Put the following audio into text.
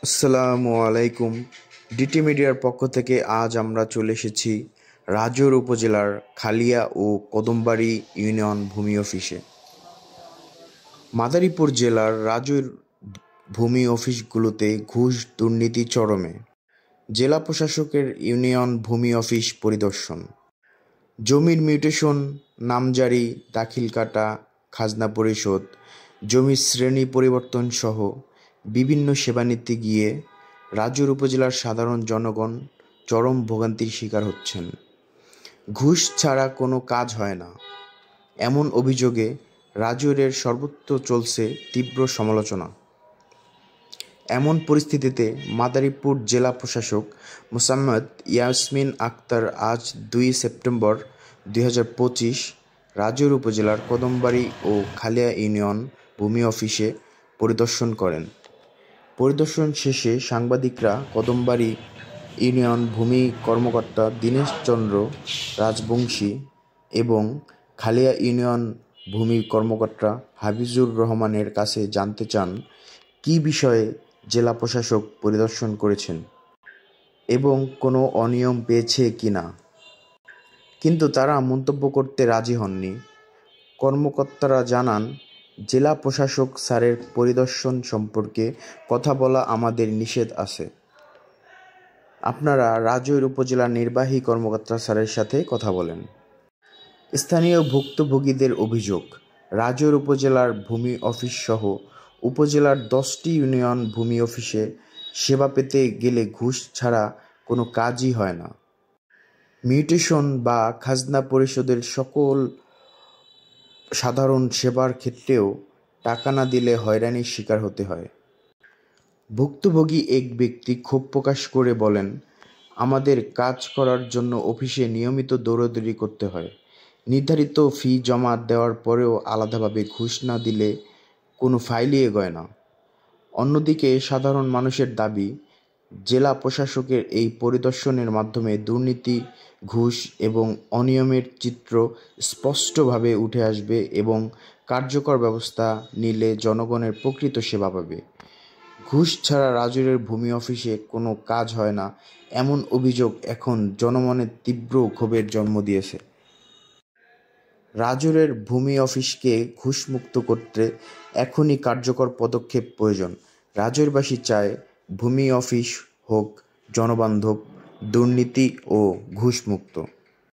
আসসালামু আলাইকুম। ডিটি মিডিয়ার পক্ষ থেকে আজ আমরা চলে এসেছি রাজৌর উপজেলার খালিয়া ও কদমবাড়ি ইউনিয়ন ভূমি অফিসে। মাদারীপুর জেলার রাজৌর ভূমি অফিসগুলোতে ঘুষ দুর্নীতি চরমে। জেলা প্রশাসকের ইউনিয়ন ভূমি অফিস পরিদর্শন, জমির মিউটেশন, নামজারি, দাখিল কাটা, খাজনা পরিশোধ, জমির শ্রেণী পরিবর্তন সহ বিভিন্ন সেবা নিতে গিয়ে রাজৌর উপজেলার সাধারণ জনগণ চরম ভোগান্তির শিকার হচ্ছেন। ঘুষ ছাড়া কোনো কাজ হয় না, এমন অভিযোগে রাজৌরের সর্বত্র চলছে তীব্র সমালোচনা। এমন পরিস্থিতিতে মাদারীপুর জেলা প্রশাসক মোসাম্মদ ইয়াসমিন আক্তার আজ 2 সেপ্টেম্বর 2025 রাজৌর উপজেলার কদমবাড়ি ও খালিয়া ইউনিয়ন ভূমি অফিসে পরিদর্শন করেন। পরিদর্শন শেষে সাংবাদিকরা কদমবাড়ি ইউনিয়ন ভূমি কর্মকর্তা দীনেশ চন্দ্র রাজবংশী এবং খালিয়া ইউনিয়ন ভূমি কর্মকর্তা হাফিজুর রহমানের কাছে জানতে চান কী বিষয়ে জেলা প্রশাসক পরিদর্শন করেছেন এবং কোনো অনিয়ম পেয়েছে কিনা, কিন্তু তারা মন্তব্য করতে রাজি হননি। কর্মকর্তারা জানান, জেলা প্রশাসক স্যারের পরিদর্শন সম্পর্কে কথা বলা আমাদের নিষেধ আছে। আপনারা রাজৌর উপজেলা নির্বাহী কর্মকর্তা স্যারের সাথে কথা বলেন। স্থানীয় ভুক্তভোগীদের অভিযোগ, রাজৌর উপজেলার ভূমি অফিস সহ উপজেলার 10টি ইউনিয়ন ভূমি অফিসে সেবা পেতে গেলে ঘুষ ছাড়া কোনো কাজই হয় না। মিউটেশন বা খাজনা পরিশোধের সকল সাধারণ সেবার ক্ষেত্রেও টাকা না দিলে হয়রানির শিকার হতে হয়। ভুক্তভোগী এক ব্যক্তি ক্ষোভ প্রকাশ করে বলেন, আমাদের কাজ করার জন্য অফিসে নিয়মিত দৌড়াদৌড়ি করতে হয়। নির্ধারিত ফি জমা দেওয়ার পরেও আলাদাভাবে ঘুষ না দিলে কোনো ফাইলই এগোয় না। অন্যদিকে সাধারণ মানুষের দাবি, জেলা প্রশাসকের এই পরিদর্শনের মাধ্যমে দুর্নীতি, ঘুষ এবং অনিয়মের চিত্র স্পষ্টভাবে উঠে আসবে এবং কার্যকর ব্যবস্থা নিলে জনগণের প্রকৃত সেবা পাবে। ঘুষ ছাড়া রাজৌরের ভূমি অফিসে কোনো কাজ হয় না, এমন অভিযোগ এখন জনমনে তীব্র ক্ষোভের জন্ম দিয়েছে। রাজৌরের ভূমি অফিসকে ঘুষমুক্ত করতে এখনই কার্যকর পদক্ষেপ প্রয়োজন। রাজৌরবাসী চায় ভূমি অফিস হোক জনবান্ধব, দুর্নীতি ও ঘুষমুক্ত।